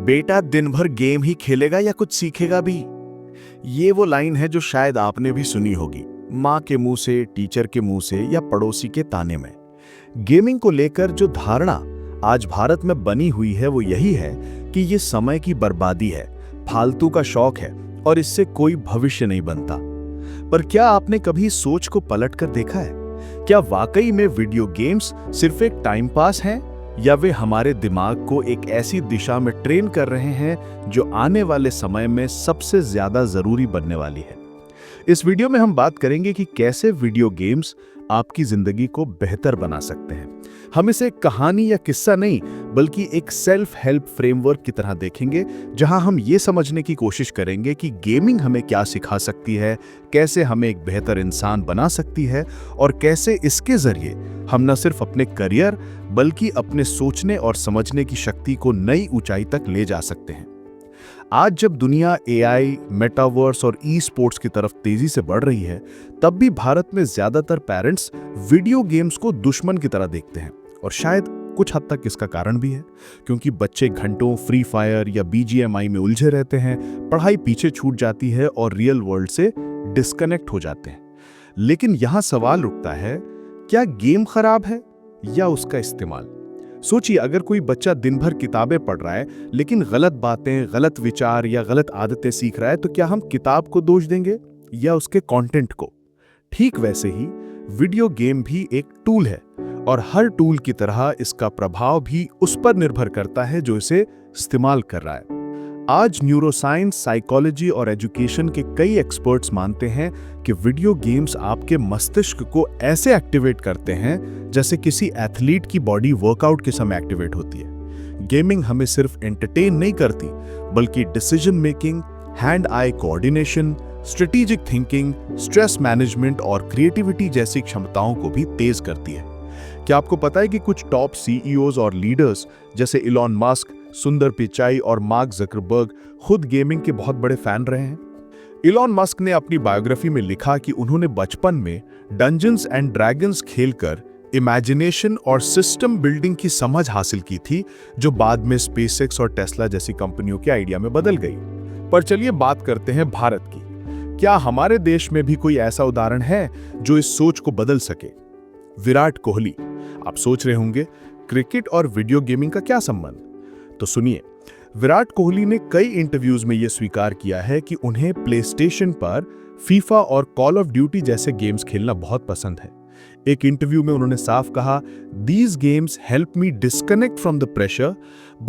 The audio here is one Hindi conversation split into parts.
बेटा दिन भर गेम ही खेलेगा या कुछ सीखेगा भी? ये वो लाइन है जो शायद आपने भी सुनी होगी, माँ के मुंह से, टीचर के मुंह से या पड़ोसी के ताने में। गेमिंग को लेकर जो धारणा आज भारत में बनी हुई है वो यही है कि ये समय की बर्बादी है, फालतू का शौक है और इससे कोई भविष्य नहीं बनता। पर क्या आपने कभी सोच को पलट कर देखा है? क्या वाकई में वीडियो गेम्स सिर्फ एक टाइम पास हैं या वे हमारे दिमाग को एक ऐसी दिशा में ट्रेन कर रहे हैं जो आने वाले समय में सबसे ज्यादा जरूरी बनने वाली है? इस वीडियो में हम बात करेंगे कि कैसे वीडियो गेम्स आपकी जिंदगी को बेहतर बना सकते हैं। हम इसे एक कहानी या किस्सा नहीं बल्कि एक सेल्फ हेल्प फ्रेमवर्क की तरह देखेंगे, जहां हम ये समझने की कोशिश करेंगे कि गेमिंग हमें क्या सिखा सकती है, कैसे हमें एक बेहतर इंसान बना सकती है और कैसे इसके जरिए हम न सिर्फ अपने करियर बल्कि अपने सोचने और समझने की शक्ति को नई ऊंचाई तक ले जा सकते हैं। आज जब दुनिया एआई, मेटावर्स और ई स्पोर्ट्स की तरफ तेजी से बढ़ रही है, तब भी भारत में ज्यादातर पेरेंट्स वीडियो गेम्स को दुश्मन की तरह देखते हैं और शायद कुछ हद तक इसका कारण भी है, क्योंकि बच्चे घंटों फ्री फायर या बीजीएमआई में उलझे रहते हैं, पढ़ाई पीछे छूट जाती है और रियल वर्ल्ड से डिस्कनेक्ट हो जाते हैं। लेकिन यहां सवाल उठता है, क्या गेम खराब है या उसका इस्तेमाल? सोचिए, अगर कोई बच्चा दिन भर किताबें पढ़ रहा है लेकिन गलत बातें, गलत विचार या गलत आदतें सीख रहा है, तो क्या हम किताब को दोष देंगे या उसके कंटेंट को? ठीक वैसे ही वीडियो गेम भी एक टूल है और हर टूल की तरह इसका प्रभाव भी उस पर निर्भर करता है जो इसे इस्तेमाल कर रहा है। आज न्यूरोसाइंस, साइकोलॉजी और एजुकेशन के कई एक्सपर्ट्स मानते हैं कि वीडियो गेम्स आपके मस्तिष्क को ऐसे एक्टिवेट करते हैं जैसे किसी एथलीट की बॉडी वर्कआउट के समय एक्टिवेट होती है। गेमिंग हमें सिर्फ एंटरटेन नहीं करती बल्कि decision making, hand eye coordination, strategic thinking, stress management और क्रिएटिविटी जैसी क्षमताओं को भी तेज करती है। क्या आपको पता है कि कुछ टॉप सीईओज और लीडर्स जैसे इलॉन मस्क, सुंदर पिचाई और मार्क ज़करबर्ग खुद गेमिंग के बहुत बड़े फैन रहे हैं? इलॉन मस्क ने अपनी बायोग्राफी में लिखा कि उन्होंने बचपन में डंजन्स एंड ड्रैगन्स खेलकर इमेजिनेशन और सिस्टम बिल्डिंग की समझ हासिल की थी, जो बाद में स्पेसएक्स और टेस्ला जैसी कंपनियों के आइडिया में बदल गई। पर चलिए बात करते हैं भारत की। क्या हमारे देश में भी कोई ऐसा उदाहरण है जो इस सोच को बदल सके? विराट कोहली। आप सोच रहे होंगे, क्रिकेट और वीडियो गेमिंग का क्या संबंध? तो सुनिए, विराट कोहली ने कई इंटरव्यूज में यह स्वीकार किया है कि उन्हें प्लेस्टेशन पर फीफा और कॉल ऑफ ड्यूटी जैसे गेम्स खेलना बहुत पसंद है। एक इंटरव्यू में उन्होंने साफ कहा, "These games help me disconnect from the pressure,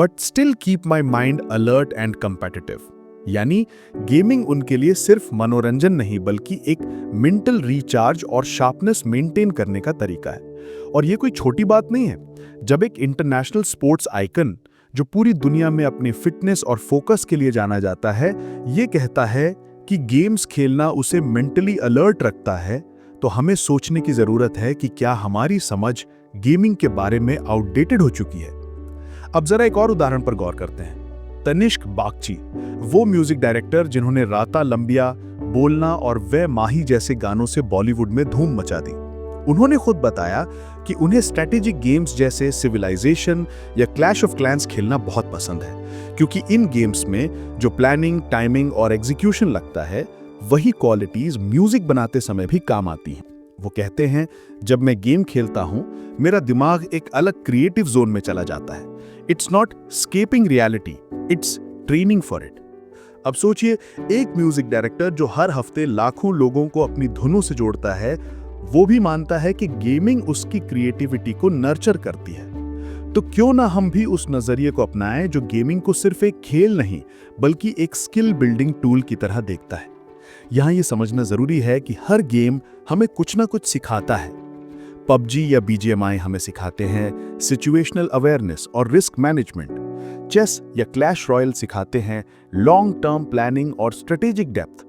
but still keep my mind alert and competitive." यानी गेमिंग उनके लिए सिर्फ मनोरंजन नहीं बल्कि एक मेंटल रिचार्ज और शार्पनेस मेंटेन करने का तरीका है। और ये कोई छोटी बात नहीं है। जब एक इंटरनेशनल स्पोर्ट्स आइकन, जो पूरी दुनिया में अपने फिटनेस और फोकस के लिए जाना जाता है, ये कहता है कि गेम्स खेलना उसे मेंटली अलर्ट रखता है, तो हमें सोचने की जरूरत है कि क्या हमारी समझ गेमिंग के बारे में आउटडेटेड हो चुकी है। अब जरा एक और उदाहरण पर गौर करते हैं। तनिष्क बागची, वो म्यूजिक डायरेक्टर जिन्होंने राता लंबिया, बोलना और वे माही जैसे गानों से बॉलीवुड में धूम मचा दी। उन्होंने खुद बताया कि उन्हें स्ट्रेटेजिक गेम्स जैसे सिविलाइजेशन या क्लैश ऑफ क्लैंस खेलना बहुत पसंद है, क्योंकि इन गेम्स में जो प्लानिंग, टाइमिंग और एग्जीक्यूशन लगता है, वही क्वालिटीज म्यूजिक बनाते समय भी काम आती हैं। वो कहते हैं, जब मैं गेम खेलता हूं, मेरा दिमाग एक अलग क्रिएटिव जोन में चला जाता है। It's not escaping reality, it's training for it. अब सोचिए, एक म्यूजिक डायरेक्टर जो हर हफ्ते लाखों लोगों को अपनी धुनों से जोड़ता है, वो भी मानता है कि गेमिंग उसकी क्रिएटिविटी को नर्चर करती है। तो क्यों ना हम भी उस नजरिए को अपनाएं जो गेमिंग को सिर्फ एक खेल नहीं बल्कि एक स्किल बिल्डिंग टूल की तरह देखता है। यहां ये समझना जरूरी है कि हर गेम हमें कुछ ना कुछ सिखाता है। पबजी या बीजीएमआई हमें सिखाते हैं सिचुएशनल अवेयरनेस और रिस्क मैनेजमेंट। चेस या क्लैश रॉयल सिखाते हैं लॉन्ग टर्म प्लानिंग और स्ट्रेटेजिक डेप्थ।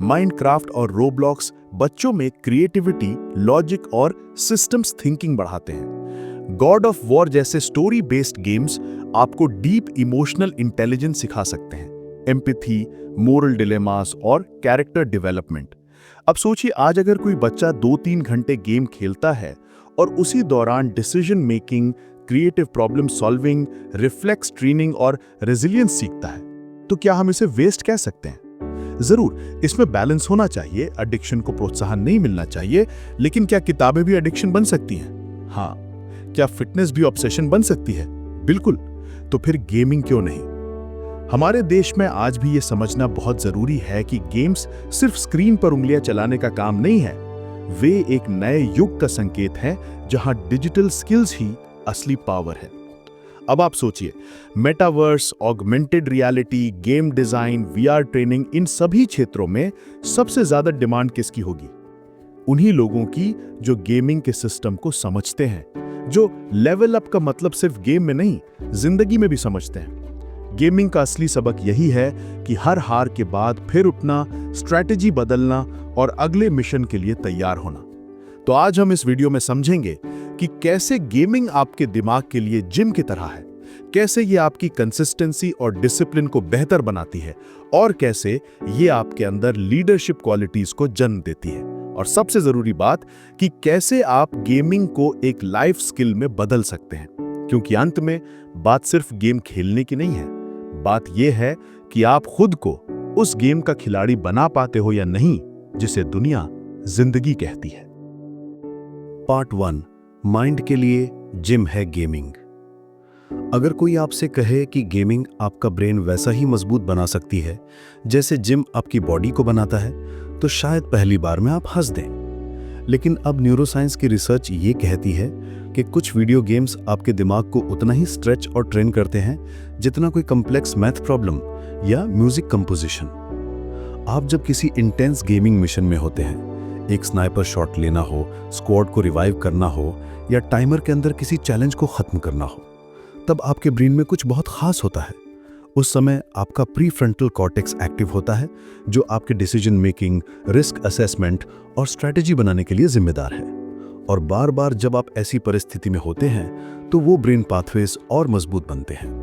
माइनक्राफ्ट और रोब्लॉक्स बच्चों में क्रिएटिविटी, लॉजिक और सिस्टम्स थिंकिंग बढ़ाते हैं। गॉड ऑफ वॉर जैसे स्टोरी बेस्ड गेम्स आपको डीप इमोशनल इंटेलिजेंस सिखा सकते हैं, एम्पैथी, मोरल डिलेमास और कैरेक्टर डेवलपमेंट। अब सोचिए, आज अगर कोई बच्चा 2-3 घंटे गेम खेलता है और उसी दौरान decision making, creative problem solving, reflex training और रेजिलियंस सीखता है। तो क्या हम इसे वेस्ट कह सकते हैं? जरूर, इसमें बैलेंस होना चाहिए। एडिक्शन को प्रोत्साहन नहीं मिलना चाहिए, लेकिन क्या किताबें भी एडिक्शन बन सकती हैं? हाँ। क्या फिटनेस भी ऑब्सेशन बन सकती है? बिल्कुल। तो फिर गेमिंग क्यों नहीं? हमारे देश में आज भी यह समझना बहुत जरूरी है कि गेम्स सिर्फ स्क्रीन पर उंगलियां चलाने का काम नहीं है। वे एक नए युग का संकेत है जहां डिजिटल स्किल्स ही असली पावर है। अब आप सोचिए, metaverse, augmented reality, game design, VR training, इन सभी क्षेत्रों में सबसे ज्यादा डिमांड किसकी होगी? उन्हीं लोगों की जो गेमिंग के सिस्टम को समझते हैं, जो लेवल अप का मतलब सिर्फ गेम में नहीं, जिंदगी में भी समझते हैं। गेमिंग का असली सबक यही है कि हर हार के बाद फिर उठना, स्ट्रैटेजी बदलना और अगले मिशन के लिए तैयार होना। तो आज हम इस वीडियो में समझेंगे कि कैसे गेमिंग आपके दिमाग के लिए जिम की तरह है, कैसे ये आपकी कंसिस्टेंसी और डिसिप्लिन को बेहतर बनाती है, और कैसे ये आपके अंदर लीडरशिप क्वालिटीज को जन्म देती है। और सबसे जरूरी बात कि कैसे आप गेमिंग को एक लाइफ स्किल में बदल सकते हैं, क्योंकि अंत में बात सिर्फ गेम खेलने की नहीं है। बात यह है कि आप खुद को उस गेम का खिलाड़ी बना पाते हो या नहीं, जिसे दुनिया जिंदगी कहती है। पार्ट 1, माइंड के लिए जिम है गेमिंग। अगर कोई आपसे कहे कि गेमिंग आपका ब्रेन वैसा ही मजबूत बना सकती है जैसे जिम आपकी बॉडी को बनाता है, तो शायद पहली बार में आप हंस दें। लेकिन अब न्यूरोसाइंस की रिसर्च ये कहती है कि कुछ वीडियो गेम्स आपके दिमाग को उतना ही स्ट्रेच और ट्रेन करते हैं जितना कोई कॉम्प्लेक्स मैथ प्रॉब्लम या म्यूजिक कंपोजिशन। आप जब किसी इंटेंस गेमिंग मिशन में होते हैं, एक स्नाइपर शॉट लेना हो, स्क्वाड को रिवाइव करना हो या टाइमर के अंदर किसी चैलेंज को खत्म करना हो, तब आपके ब्रेन में कुछ बहुत खास होता है। उस समय आपका प्रीफ्रंटल कॉर्टेक्स एक्टिव होता है, जो आपके डिसीजन मेकिंग, रिस्क असेसमेंट और स्ट्रैटेजी बनाने के लिए जिम्मेदार है। और बार बार जब आप ऐसी परिस्थिति में होते हैं तो वो ब्रेन पाथवेज और मजबूत बनते हैं।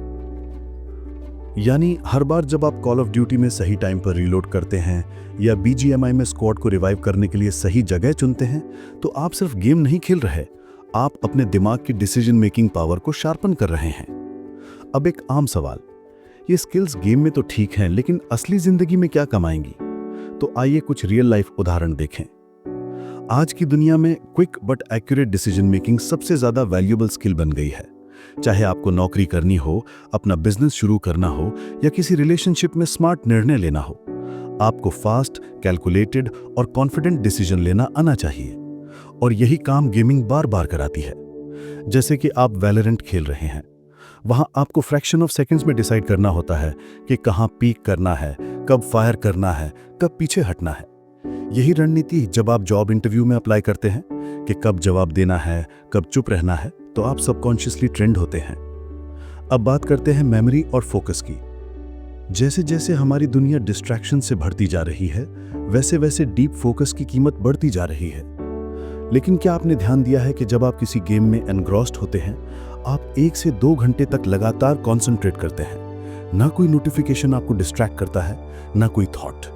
यानी हर बार जब आप कॉल ऑफ ड्यूटी में सही टाइम पर रीलोड करते हैं या बीजीएमआई में स्क्वाड को रिवाइव करने के लिए सही जगह चुनते हैं, तो आप सिर्फ गेम नहीं खेल रहे, आप अपने दिमाग की डिसीजन मेकिंग पावर को शार्पन कर रहे हैं। अब एक आम सवाल, ये स्किल्स गेम में तो ठीक हैं, लेकिन असली जिंदगी में क्या कमाएंगी? तो आइए कुछ रियल लाइफ उदाहरण देखें। आज की दुनिया में quick but accurate decision making सबसे ज्यादा वैल्यूएबल स्किल बन गई है। चाहे आपको नौकरी करनी हो, अपना बिजनेस शुरू करना हो या किसी रिलेशनशिप में स्मार्ट निर्णय लेना हो, आपको फास्ट, कैलकुलेटेड और कॉन्फिडेंट डिसीजन लेना आना चाहिए। और यही काम गेमिंग बार बार कराती है। जैसे कि आप वैलोरेंट खेल रहे हैं, वहां आपको फ्रैक्शन ऑफ सेकंड्स में डिसाइड करना होता है कि कहां पीक करना है, कब फायर करना है, कब पीछे हटना है। यही रणनीति जब आप जॉब इंटरव्यू में अप्लाई करते हैं कि कब जवाब देना है, कब चुप रहना है, तो आप सबकॉन्शियसली ट्रेंड होते हैं। अब बात करते हैं मेमोरी और फोकस की। जैसे जैसे हमारी दुनिया डिस्ट्रैक्शन से भरती जा रही है, वैसे वैसे डीप फोकस की कीमत बढ़ती जा रही है। लेकिन क्या आपने ध्यान दिया है कि जब आप किसी गेम में एनग्रॉस्ड होते हैं, आप 1 से 2 घंटे तक लगातार कॉन्सेंट्रेट करते हैं। ना कोई नोटिफिकेशन आपको डिस्ट्रैक्ट करता है, ना कोई थॉट।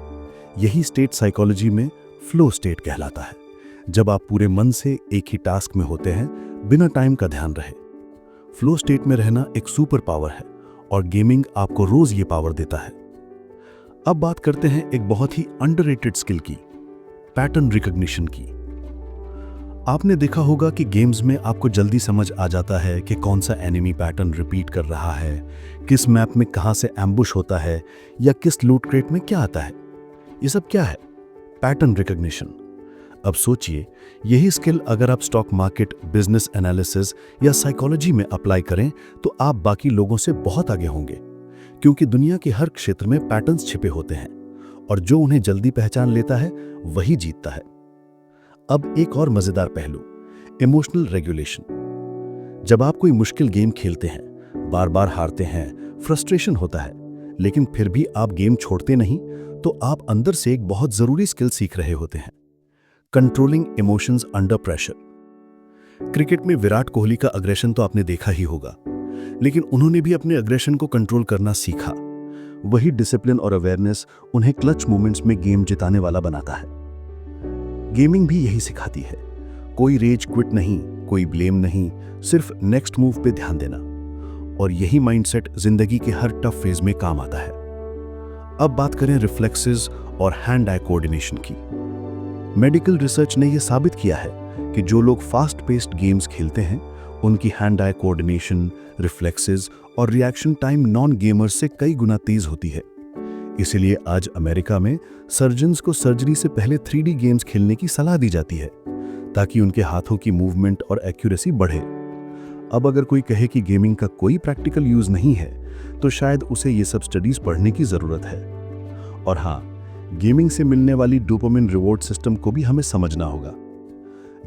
यही स्टेट साइकोलॉजी में फ्लो स्टेट कहलाता है, जब आप पूरे मन से एक ही टास्क में होते हैं, बिना टाइम का ध्यान रहे। फ्लो स्टेट में रहना एक सुपर पावर है और गेमिंग आपको रोज ये पावर देता है। अब बात करते हैं एक बहुत ही अंडररेटेड स्किल की, पैटर्न रिकॉग्निशन की। आपने देखा होगा कि गेम्स में आपको जल्दी समझ आ जाता है कि कौन सा एनिमी पैटर्न रिपीट कर रहा है, किस मैप में कहां से एम्बुश होता है या किस लूट क्रेट में क्या आता है। ये सब क्या है? Pattern recognition. अब सोचिए, यही स्किल अगर आप स्टॉक मार्केट, बिजनेस एनालिसिस या साइकोलॉजी में अप्लाई करें तो आप बाकी लोगों से बहुत आगे होंगे, क्योंकि दुनिया के हर क्षेत्र में पैटर्न्स छिपे होते हैं और जो उन्हें जल्दी पहचान लेता है वही जीतता है। अब एक और मजेदार पहलू, इमोशनल रेगुलेशन। जब आप कोई मुश्किल गेम खेलते हैं, बार बार हारते हैं, फ्रस्ट्रेशन होता है, लेकिन फिर भी आप गेम छोड़ते नहीं, तो आप अंदर से एक बहुत जरूरी स्किल सीख रहे होते हैं, controlling emotions under pressure. Cricket में विराट कोहली का अग्रेशन तो आपने देखा ही होगा, लेकिन उन्होंने भी अपने अग्रेशन को कंट्रोल करना सीखा। वही डिसिप्लिन और अवेयरनेस उन्हें क्लच मोमेंट्स में गेम जिताने वाला बनाता है। गेमिंग भी यही सिखाती है, कोई रेज क्विट नहीं, कोई ब्लेम नहीं, सिर्फ नेक्स्ट मूव पे ध्यान देना। और यही माइंडसेट जिंदगी के हर टफ फेज में काम आता है। अब बात करें रिफ्लेक्सेस और हैंड आई कोऑर्डिनेशन की। मेडिकल रिसर्च ने यह साबित किया है कि जो लोग फास्ट पेस्ड गेम्स खेलते हैं उनकी हैंड आई कोऑर्डिनेशन, रिफ्लेक्सेस और रिएक्शन टाइम नॉन गेमर्स से कई गुना तेज होती है। इसीलिए आज अमेरिका में सर्जन्स को सर्जरी से पहले 3D गेम्स खेलने की सलाह दी जाती है ताकि उनके हाथों की मूवमेंट और एक्यूरेसी बढ़े। अब अगर कोई कहे कि गेमिंग का कोई प्रैक्टिकल यूज नहीं है तो शायद उसे ये सब स्टडीज पढ़ने की जरूरत है। और हाँ, गेमिंग से मिलने वाली डोपामिन रिवॉर्ड सिस्टम को भी हमें समझना होगा।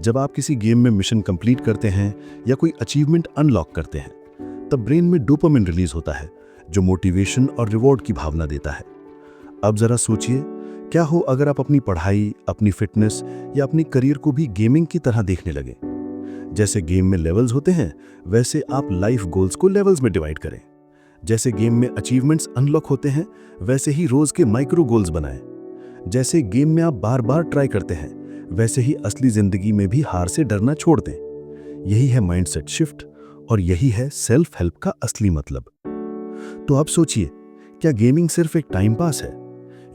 जब आप किसी गेम में मिशन कंप्लीट करते हैं या कोई अचीवमेंट अनलॉक करते हैं तब ब्रेन में डोपामिन रिलीज होता है जो मोटिवेशन और रिवॉर्ड की भावना देता है। अब जरा सोचिए, क्या हो अगर आप अपनी पढ़ाई, अपनी फिटनेस या अपनी करियर को भी गेमिंग की तरह देखने लगे। जैसे गेम में लेवल्स होते हैं वैसे आप लाइफ गोल्स को लेवल्स में डिवाइड करें। जैसे गेम में अचीवमेंट्स अनलॉक होते हैं वैसे ही रोज के माइक्रो गोल्स बनाएं। जैसे गेम में आप बार बार ट्राई करते हैं वैसे ही असली जिंदगी में भी हार से डरना छोड़ दें। यही है माइंडसेट शिफ्ट और यही है सेल्फ हेल्प का असली मतलब। तो आप सोचिए, क्या गेमिंग सिर्फ एक टाइम पास है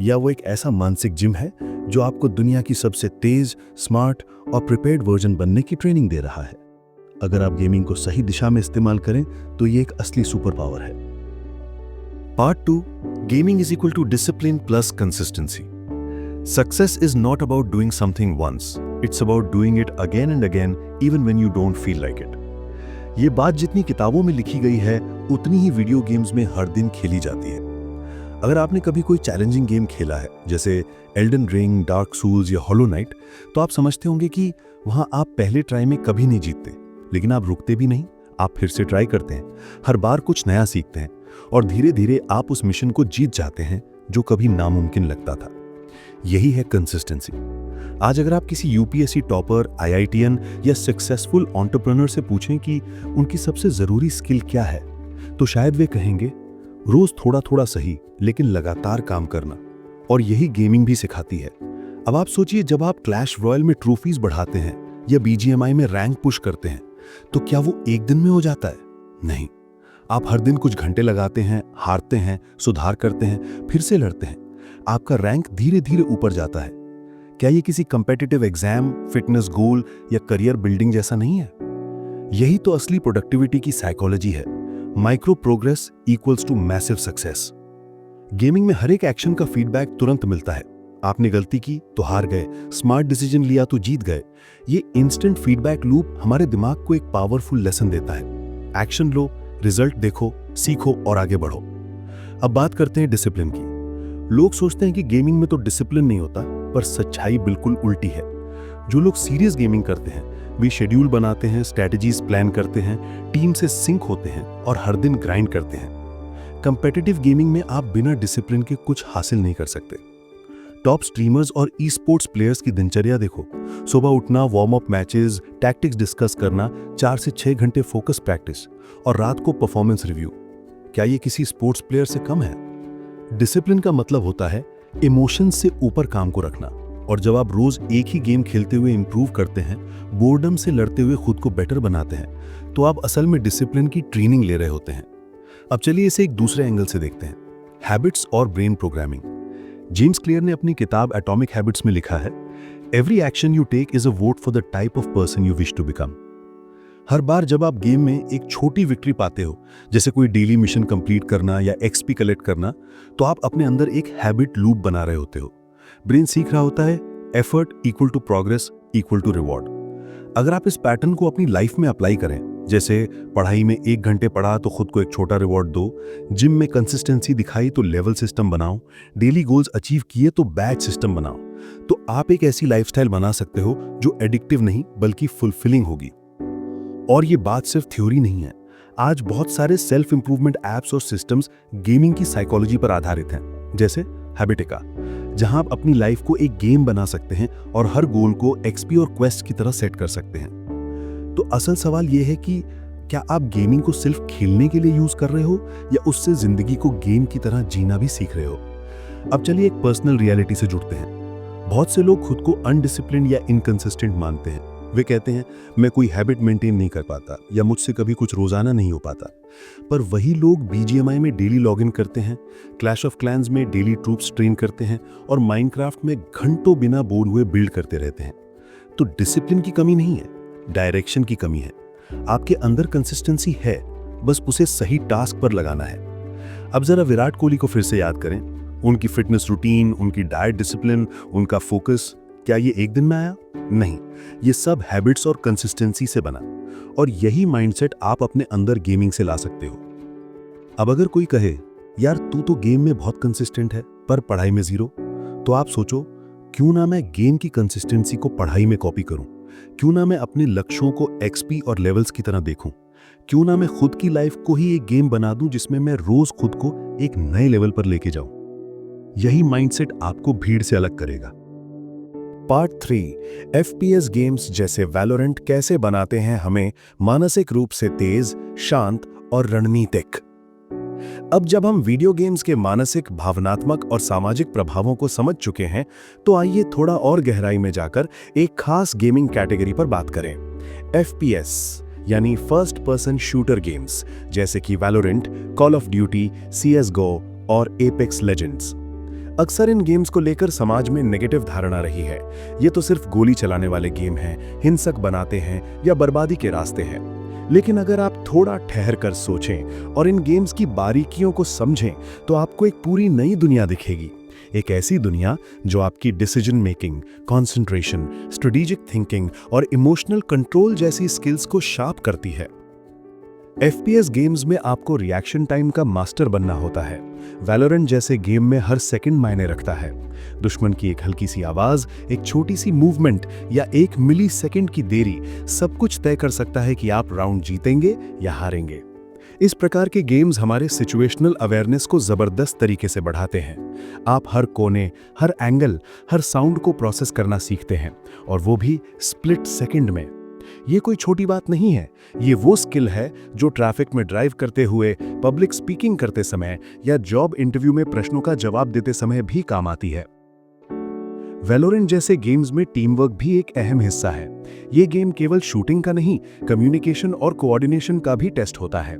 या वो एक ऐसा मानसिक जिम है जो आपको दुनिया की सबसे तेज, स्मार्ट और प्रिपेयर्ड वर्जन बनने की ट्रेनिंग दे रहा है। अगर आप गेमिंग को सही दिशा में इस्तेमाल करें तो ये एक असली सुपर पावर है। Part 2. Gaming is equal to discipline plus consistency. Success is not about doing something once. It's about doing it again and again even when you don't feel like it. ये बात जितनी किताबों में लिखी गई है उतनी ही वीडियो गेम्स में हर दिन खेली जाती है। अगर आपने कभी कोई चैलेंजिंग गेम खेला है जैसे एल्डन रिंग, डार्क सूल्स या हॉलो नाइट, तो आप समझते होंगे कि वहां आप पहले ट्राई में कभी नहीं जीतते, लेकिन आप रुकते भी नहीं, आप फिर से ट्राई करते हैं, हर बार कुछ नया सीखते हैं और धीरे धीरे आप उस मिशन को जीत जाते हैं जो कभी नामुमकिन लगता था। यही है कंसिस्टेंसी। आज अगर आप किसी यूपीएससी टॉपर, आईआईटीएन या सक्सेसफुल एंटरप्रेन्योर से पूछें कि उनकी सबसे जरूरी स्किल क्या है, तो शायद वे कहेंगे रोज थोड़ा थोड़ा सही लेकिन लगातार काम करना। और यही गेमिंग भी सिखाती है। अब आप सोचिए, जब आप क्लैश रॉयल में ट्रॉफीज बढ़ाते हैं या बीजीएमआई में रैंक पुश करते हैं तो क्या वो एक दिन में हो जाता है? नहीं, आप हर दिन कुछ घंटे लगाते हैं, हारते हैं, सुधार करते हैं, फिर से लड़ते हैं, आपका रैंक धीरे धीरे ऊपर जाता है। क्या ये किसी कंपेटिटिव एग्जाम, फिटनेस गोल या करियर बिल्डिंग जैसा नहीं है? यही तो असली प्रोडक्टिविटी की साइकोलॉजी है। Micro progress equals to massive success. Gaming में हर एक एक्शन का फीडबैक तुरंत मिलता है। आपने गलती की तो हार गए, स्मार्ट डिसीजन लिया तो जीत गए। ये इंस्टेंट फीडबैक लूप हमारे दिमाग को एक पावरफुल लेसन देता है। एक्शन लो, रिजल्ट देखो, सीखो और आगे बढ़ो। अब बात करते हैं डिसिप्लिन की। लोग सोचते हैं कि गेमिंग में तो डिसिप्लिन नहीं होता, पर सच्चाई बिल्कुल उल्टी है। जो लोग सीरियस गेमिंग करते हैं वे शेड्यूल बनाते हैं, स्ट्रैटेजीज प्लान करते हैं, टीम से सिंक होते हैं और हर दिन ग्राइंड करते हैं। कंपेटिटिव गेमिंग में आप बिना डिसिप्लिन के कुछ हासिल नहीं कर सकते। टॉप स्ट्रीमर्स और ई स्पोर्ट्स प्लेयर्स की दिनचर्या देखो। सुबह उठना, warm up matches, tactics discuss करना, 4 से 6 घंटे फोकस प्रैक्टिस और रात को परफॉर्मेंस रिव्यू। क्या ये किसी स्पोर्ट्स प्लेयर से कम है? डिसिप्लिन का मतलब होता है इमोशंस से ऊपर काम को रखना। और जब आप रोज एक ही गेम खेलते हुए इंप्रूव करते हैं, बोर्डम से लड़ते हुए खुद को बेटर बनाते हैं, तो आप असल में डिसिप्लिन की ट्रेनिंग ले रहे होते हैं। अब चलिए इसे एक दूसरे एंगल से देखते हैं, हैबिट्स और ब्रेन प्रोग्रामिंग। जेम्स क्लियर ने अपनी किताब एटॉमिक हैबिट्स में लिखा है, every action you take is a vote for the type of person you wish to become. हर बार जब आप गेम में एक छोटी विक्ट्री पाते हो, जैसे कोई डेली मिशन कंप्लीट करना या एक्सपी कलेक्ट करना, तो आप अपने अंदर एक हैबिट लूप बना रहे होते हो। ब्रेन सीख रहा होता है effort equal to progress equal to reward. अगर आप इस पैटर्न को अपनी लाइफ में अप्लाई करें, जैसे पढ़ाई में 1 घंटे पढ़ा तो खुद को एक छोटा रिवॉर्ड दो, जिम में कंसिस्टेंसी दिखाई तो लेवल सिस्टम बनाओ, डेली गोल्स अचीव किए तो बैच सिस्टम बनाओ, तो आप एक ऐसी लाइफस्टाइल बना सकते हो जो एडिक्टिव नहीं बल्कि फुलफिलिंग होगी। और ये बात सिर्फ थ्योरी नहीं है। आज बहुत सारे सेल्फ इंप्रूवमेंट एप्स और सिस्टम्स गेमिंग की साइकोलॉजी पर आधारित हैं, जैसे हैबिटिका, जहां आप अपनी लाइफ को एक गेम बना सकते हैं और हर गोल को एक्सपी और क्वेस्ट की तरह सेट कर सकते हैं। तो असल सवाल यह है कि क्या आप गेमिंग को सिर्फ खेलने के लिए यूज कर रहे हो या उससे जिंदगी को गेम की तरह जीना भी सीख रहे हो? अब चलिए एक पर्सनल रियलिटी से जुड़ते हैं। बहुत से लोग खुद को अनडिसिप्लिन्ड या इनकंसिस्टेंट मानते हैं। वे कहते हैं मैं कोई हैबिट मेंटेन नहीं कर पाता या मुझसे कभी कुछ रोजाना नहीं हो पाता। पर वही लोग बीजीएमआई में डेली लॉगिन करते हैं, क्लैश ऑफ क्लैंस में डेली ट्रूप्स ट्रेन करते हैं और माइनक्राफ्ट में घंटों बिना बोर हुए बिल्ड करते रहते हैं। तो डिसिप्लिन की कमी नहीं है, डायरेक्शन की कमी है। आपके अंदर कंसिस्टेंसी है, बस उसे सही टास्क पर लगाना है। अब जरा विराट कोहली को फिर से याद करें, उनकी फिटनेस रूटीन, उनकी डाइट डिसिप्लिन, उनका फोकस, क्या ये एक दिन में आया? नहीं, ये सब हैबिट्स और कंसिस्टेंसी से बना। और यही माइंडसेट आप अपने अंदर गेमिंग से ला सकते हो। अब अगर कोई कहे यार तू तो गेम में बहुत कंसिस्टेंट है पर पढ़ाई में जीरो, तो आप सोचो क्यों ना मैं गेम की कंसिस्टेंसी को पढ़ाई में कॉपी करूं, क्यों ना मैं अपने लक्ष्यों को एक्सपी और लेवल्स की तरह देखूं, क्यों ना मैं खुद की लाइफ को ही एक गेम बना दूं जिसमें मैं रोज खुद को एक नए लेवल पर लेके जाऊं। यही माइंडसेट आपको भीड़ से अलग करेगा। पार्ट 3 FPS गेम्स जैसे वैलोरेंट कैसे बनाते हैं हमें मानसिक रूप से तेज, शांत और रणनीतिक। अब जब हम वीडियो गेम्स के मानसिक, भावनात्मक और सामाजिक प्रभावों को समझ चुके हैं, तो आइए थोड़ा और गहराई में जाकर एक खास गेमिंग कैटेगरी पर बात करें। FPS यानी फर्स्ट पर्सन शूटर गेम्स जैसे कि Valorant, call of duty, CS:GO और एपेक्स लेजेंड्स। अक्सर इन गेम्स को लेकर समाज में नेगेटिव धारणा रही है। ये तो सिर्फ गोली चलाने वाले गेम हैं, हिंसक बनाते हैं या बर्बादी के रास्ते हैं। लेकिन अगर आप थोड़ा ठहर कर सोचें और इन गेम्स की बारीकियों को समझें, तो आपको एक पूरी नई दुनिया दिखेगी। एक ऐसी दुनिया जो आपकी decision making, concentration, strategic thinking और इमोशनल कंट्रोल जैसी स्किल्स को शार्प करती है। FPS गेम्स में आपको रिएक्शन टाइम का मास्टर बनना होता है। वैलोरेंट जैसे गेम में हर सेकंड मायने रखता है। दुश्मन की एक हल्की सी आवाज, एक छोटी सी मूवमेंट या 1 मिली सेकंड की देरी सब कुछ तय कर सकता है कि आप राउंड जीतेंगे या हारेंगे। इस प्रकार के गेम्स हमारे सिचुएशनल अवेयरनेस को जबरदस्त तरीके से बढ़ाते हैं। आप हर कोने, हर एंगल, हर साउंड को प्रोसेस करना सीखते हैं, और वो भी स्प्लिट सेकंड में। ये कोई छोटी बात नहीं है, ये वो स्किल है जो ट्रैफिक में ड्राइव करते हुए, पब्लिक स्पीकिंग करते समय या जॉब इंटरव्यू में प्रश्नों का जवाब देते समय भी काम आती है। वैलोरेंट जैसे गेम्स में टीम वर्क भी एक अहम हिस्सा है। ये गेम केवल शूटिंग का नहीं, कम्युनिकेशन और कोऑर्डिनेशन का भी टेस्ट होता है।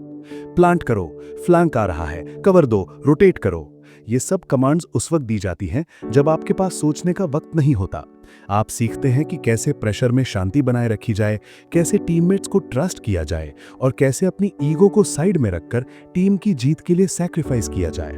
प्लांट करो, फ्लैंक आ रहा है, कवर दो, रोटेट करो। ये सब कमांड्स उस वक्त दी जाती हैं जब आपके पास सोचने का वक्त नहीं होता। आप सीखते हैं कि कैसे प्रेशर में शांति बनाए रखी जाए, कैसे टीममेट्स को ट्रस्ट किया जाए और कैसे अपनी ईगो को साइड में रखकर टीम की जीत के लिए सैक्रिफाइस किया जाए।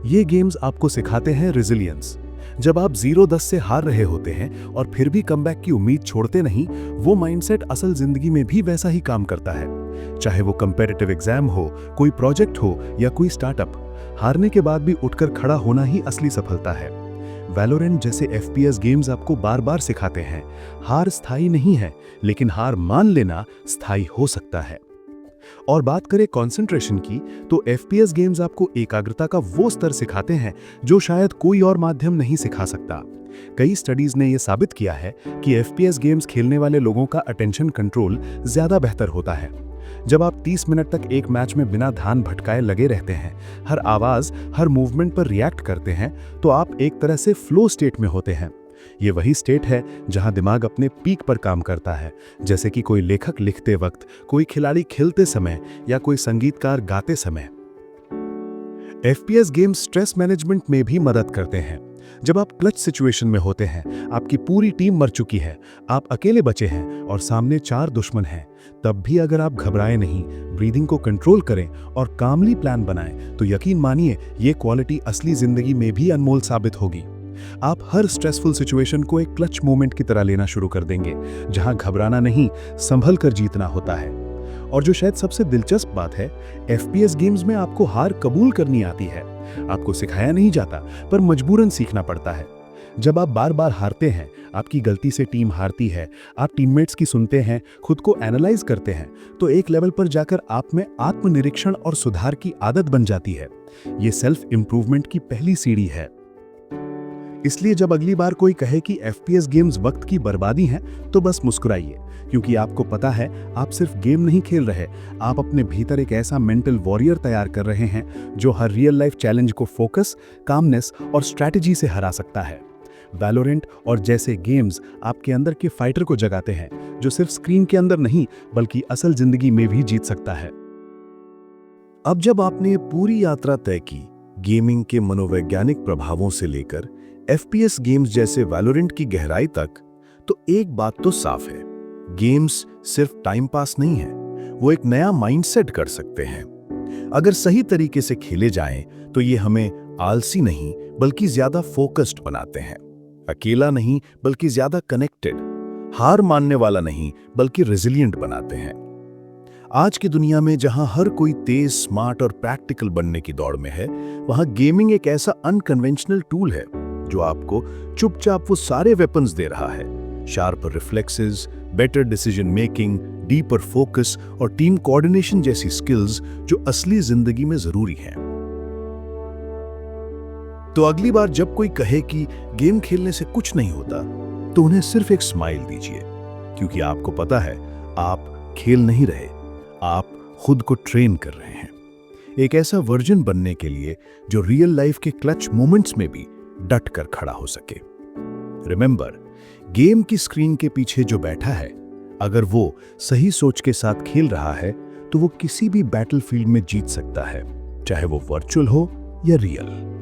ये गेम्स आपको सिखाते हैं रेजिलियंस। जब आप 0-10 से हार रहे होते हैं और फिर भी कमबैक की उम्मीद छोड़ते नहीं, वो माइंडसेट असल जिंदगी में भी वैसा ही काम करता है। चाहे वो कंपेटिटिव एग्जाम हो, कोई प्रोजेक्ट हो या कोई स्टार्टअप, हारने के बाद भी उठकर खड़ा होना ही असली सफलता है। वैलोरेंट जैसे FPS गेम्स आपको बार बार सिखाते हैं, हार स्थायी नहीं है, लेकिन हार मान लेना स्थायी हो सकता है। और बात करें कंसंट्रेशन की, तो FPS गेम्स आपको एकाग्रता का वो स्तर सिखाते हैं जो शायद कोई और माध्यम नहीं सिखा सकता। कई स्टडीज ने यह साबित किया है कि FPS गेम्स खेलने वाले लोगों का अटेंशन कंट्रोल ज्यादा बेहतर होता है। जब आप 30 मिनट तक एक मैच में बिना ध्यान भटकाए लगे रहते हैं, हर आवाज, हर मूवमेंट पर रिएक्ट करते हैं, तो आप एक तरह से फ्लो स्टेट में होते हैं। ये वही स्टेट है जहां दिमाग अपने पीक पर काम करता है, जैसे कि कोई लेखक लिखते वक्त, कोई खिलाड़ी खेलते समय या कोई संगीतकार गाते समय। FPS गेम्स स्ट्रेस मैनेजमेंट में भी मदद करते हैं। जब आप क्लच सिचुएशन में होते हैं, आपकी पूरी टीम मर चुकी है, आप अकेले बचे हैं और सामने 4 दुश्मन हैं, तब भी अगर आप घबराए नहीं, ब्रीदिंग को कंट्रोल करें और कामली प्लान बनाएं, तो यकीन मानिए ये क्वालिटी असली जिंदगी में भी अनमोल साबित होगी। आप हर स्ट्रेसफुल सिचुएशन को एक क्लच मोमेंट की तरह लेना शुरू कर देंगे, जहां घबराना नहीं, संभल कर जीतना होता है। और जो शायद सबसे दिलचस्प बात है, FPS गेम्स में आपको हार कबूल करनी आती है। आपको सिखाया नहीं जाता, पर मजबूरन सीखना पड़ता है। जब आप बार बार हारते हैं, आपकी गलती से टीम हारती है, आप टीममेट्स की सुनते हैं, खुद को एनालाइज करते हैं, तो एक लेवल पर जाकर आप में आत्मनिरीक्षण और सुधार की आदत बन जाती है। ये सेल्फ इंप्रूवमेंट की पहली सीढ़ी है। इसलिए जब अगली बार कोई कहे कि FPS गेम्स वक्त की बर्बादी हैं, तो बस मुस्कुराइए, क्योंकि आपको पता है आप सिर्फ गेम नहीं खेल रहे, आप अपने भीतर एक ऐसा मेंटल वॉरियर तैयार कर रहे हैं जो हर रियल लाइफ चैलेंज को फोकस, कामनेस और स्ट्रैटेजी से हरा सकता है। वैलोरेंट और जैसे गेम्स आपके अंदर के फाइटर को जगाते हैं, जो सिर्फ स्क्रीन के अंदर नहीं बल्कि असल जिंदगी में भी जीत सकता है। अब जब आपने ये पूरी यात्रा तय की, गेमिंग के मनोवैज्ञानिक प्रभावों से लेकर FPS गेम्स जैसे वैलोरेंट की गहराई तक, तो एक बात तो साफ है, गेम्स सिर्फ टाइम पास नहीं है, वो एक नया माइंडसेट कर सकते हैं। अगर सही तरीके से खेले जाएं, तो ये हमें आलसी नहीं बल्कि ज्यादा फोकस्ड बनाते हैं, अकेला नहीं बल्कि ज्यादा कनेक्टेड, हार मानने वाला नहीं बल्कि रेजिलिएंट बनाते हैं। आज की दुनिया में जहां हर कोई तेज, स्मार्ट और प्रैक्टिकल बनने की दौड़ में है, वहां गेमिंग एक ऐसा अनकन्वेंशनल टूल है जो आपको चुपचाप वो सारे वेपन्स दे रहा है, sharper reflexes, better decision making, deeper focus और टीम कोऑर्डिनेशन जैसी स्किल्स जो असली जिंदगी में जरूरी हैं। तो अगली बार जब कोई कहे कि गेम खेलने से कुछ नहीं होता, तो उन्हें सिर्फ एक स्माइल दीजिए, क्योंकि आपको पता है आप खेल नहीं रहे, आप खुद को ट्रेन कर रहे हैं, एक ऐसा वर्जन बनने के लिए जो रियल लाइफ के क्लच मोमेंट्स में भी डट कर खड़ा हो सके। रिमेंबर, गेम की स्क्रीन के पीछे जो बैठा है, अगर वो सही सोच के साथ खेल रहा है, तो वो किसी भी बैटलफील्ड में जीत सकता है, चाहे वो वर्चुअल हो या रियल।